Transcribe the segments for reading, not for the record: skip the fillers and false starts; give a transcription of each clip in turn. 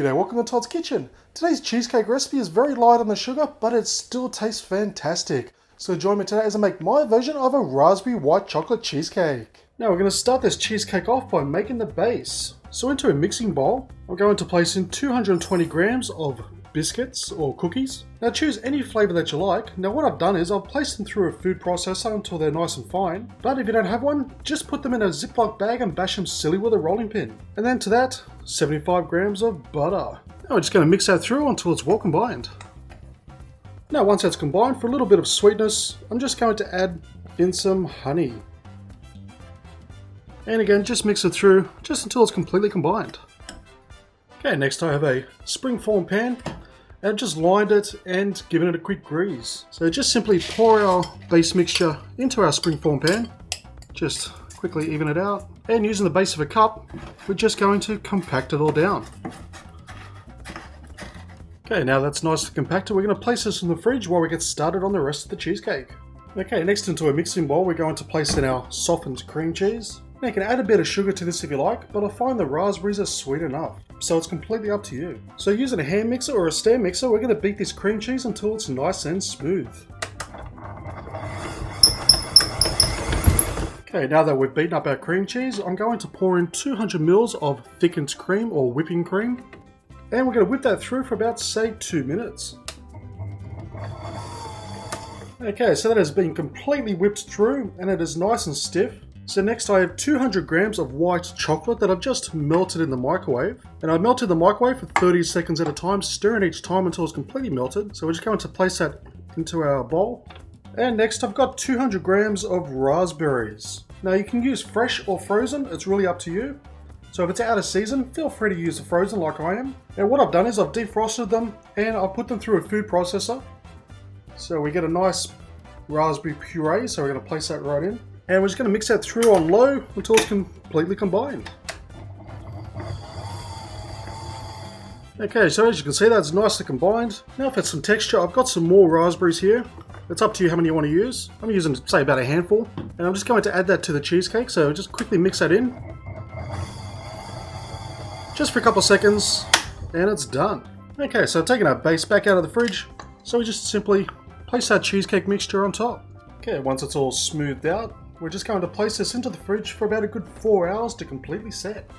G'day, welcome to Todd's Kitchen. Today's cheesecake recipe is very light on the sugar, but it still tastes fantastic. So join me today as I make my version of a raspberry white chocolate cheesecake. Now we're going to start this cheesecake off by making the base. So into a mixing bowl, I'm going to place in 220 grams of biscuits or cookies. Now choose any flavour that you like. Now what I've done is I've placed them through a food processor until they're nice and fine. But if you don't have one, just put them in a Ziploc bag and bash them silly with a rolling pin. And then to that, 75 grams of butter. Now we're just going to mix that through until it's well combined. Now once that's combined, for a little bit of sweetness, I'm just going to add in some honey. And again, just mix it through just until it's completely combined. Okay, next I have a springform pan, and I've just lined it and given it a quick grease. So just simply pour our base mixture into our springform pan, just quickly even it out, and using the base of a cup, we're just going to compact it all down. Okay, now that's nice and compacted, we're going to place this in the fridge while we get started on the rest of the cheesecake. Okay, next into a mixing bowl, we're going to place in our softened cream cheese. Now you can add a bit of sugar to this if you like, but I find the raspberries are sweet enough, so it's completely up to you. So using a hand mixer or a stand mixer, we're going to beat this cream cheese until it's nice and smooth. Okay, now that we've beaten up our cream cheese, I'm going to pour in 200 ml of thickened cream or whipping cream, and we're going to whip that through for about, say, 2 minutes. Okay, so that has been completely whipped through, and it is nice and stiff. So next I have 200 grams of white chocolate that I've just melted in the microwave. And I've melted the microwave for 30 seconds at a time, stirring each time until it's completely melted. So we're just going to place that into our bowl. And next I've got 200 grams of raspberries. Now you can use fresh or frozen, it's really up to you. So if it's out of season, feel free to use the frozen like I am. And what I've done is I've defrosted them and I've put them through a food processor. So we get a nice raspberry puree, so we're going to place that right in. And we're just going to mix that through on low until it's completely combined. Okay, so as you can see, that's nicely combined. Now for some texture, I've got some more raspberries here. It's up to you how many you want to use. I'm using, say, about a handful. And I'm just going to add that to the cheesecake, so just quickly mix that in. Just for a couple of seconds, and it's done. Okay, so I've taken our base back out of the fridge. So we just simply place our cheesecake mixture on top. Okay, once it's all smoothed out, we're just going to place this into the fridge for about a good 4 hours to completely set.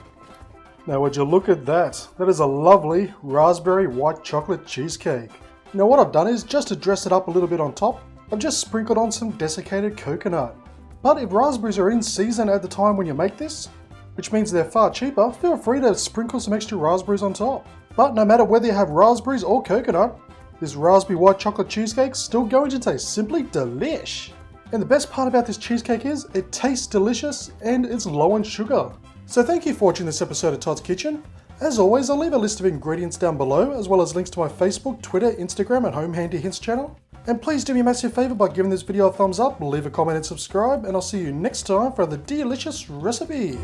Now would you look at that? That is a lovely raspberry white chocolate cheesecake. Now what I've done is, just to dress it up a little bit on top, I've just sprinkled on some desiccated coconut. But if raspberries are in season at the time when you make this, which means they're far cheaper, feel free to sprinkle some extra raspberries on top. But no matter whether you have raspberries or coconut, this raspberry white chocolate cheesecake's still going to taste simply delish. And the best part about this cheesecake is it tastes delicious and it's low in sugar. So thank you for watching this episode of Todd's Kitchen. As always, I'll leave a list of ingredients down below, as well as links to my Facebook, Twitter, Instagram and Home Handy Hints channel. And please do me a massive favour by giving this video a thumbs up, leave a comment and subscribe, and I'll see you next time for another delicious recipe.